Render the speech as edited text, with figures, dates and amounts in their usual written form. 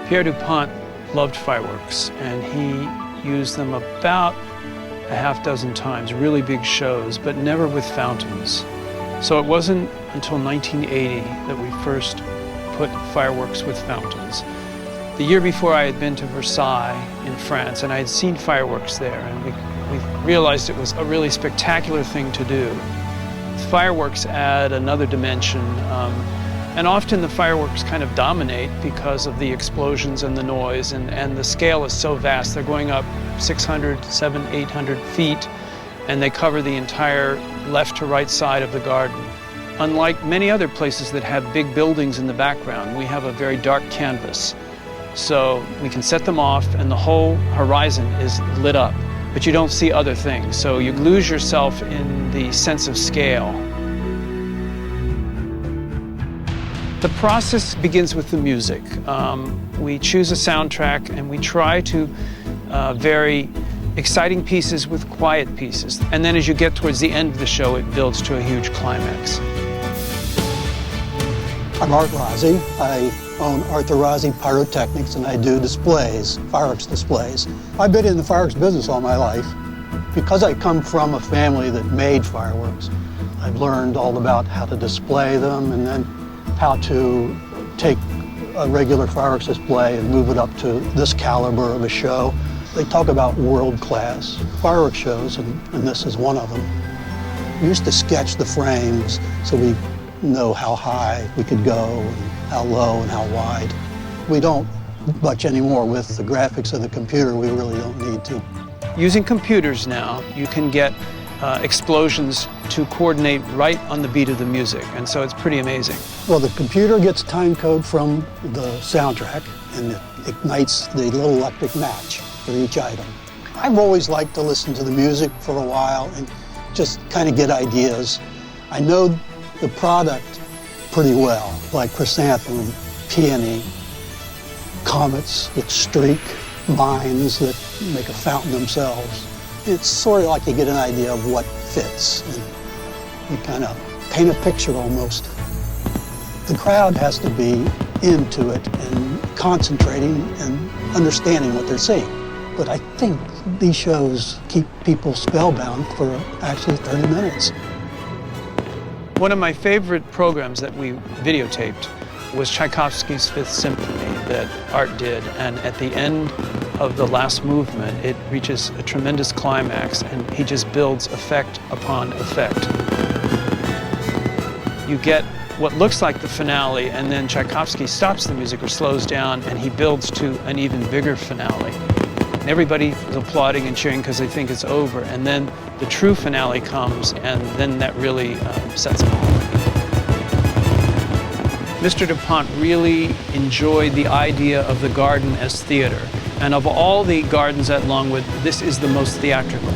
Pierre Pont loved fireworks, and he used them about a half dozen times, really big shows, but never with fountains. So it wasn't until 1980 that we first put fireworks with fountains. The year before, I had been to Versailles in France, and I had seen fireworks there, and we realized it was a really spectacular thing to do. Fireworks add another dimension, and often the fireworks kind of dominate because of the explosions and the noise, and the scale is so vast. They're going up 600, 700, 800 feet, and they cover the entire left to right side of the garden. Unlike many other places that have big buildings in the background, we have a very dark canvas. So we can set them off, and the whole horizon is lit up, but you don't see other things. So you lose yourself in the sense of scale. The process begins with the music. We choose a soundtrack, and we try to vary exciting pieces with quiet pieces. And then as you get towards the end of the show, it builds to a huge climax. I'm Art Rozzi. I own Arthur Rozzi Pyrotechnics, and I do displays, fireworks displays. I've been in the fireworks business all my life. Because I come from a family that made fireworks, I've learned all about how to display them, and then how to take a regular fireworks display and move it up to this caliber of a show. They talk about world-class fireworks shows, and this is one of them. We used to sketch the frames so we know how high we could go, and how low and how wide. We don't much anymore with the graphics of the computer. We really don't need to. Using computers now, you can get explosions to coordinate right on the beat of the music, and so it's pretty amazing. Well, the computer gets time code from the soundtrack, and it ignites the little electric match for each item. I've always liked to listen to the music for a while and just kind of get ideas. I know the product pretty well, like chrysanthemum, peony, comets with streak, vines that make a fountain themselves. It's sort of like you get an idea of what fits, and you kind of paint a picture almost. The crowd has to be into it and concentrating and understanding what they're seeing. But I think these shows keep people spellbound for actually 30 minutes. One of my favorite programs that we videotaped was Tchaikovsky's Fifth Symphony that Art did, and at the end of the last movement, it reaches a tremendous climax, and he just builds effect upon effect. You get what looks like the finale, and then Tchaikovsky stops the music or slows down, and he builds to an even bigger finale. And everybody is applauding and cheering because they think it's over, and then the true finale comes, and then that really sets them off. Mr. Pont really enjoyed the idea of the garden as theater. And of all the gardens at Longwood, this is the most theatrical.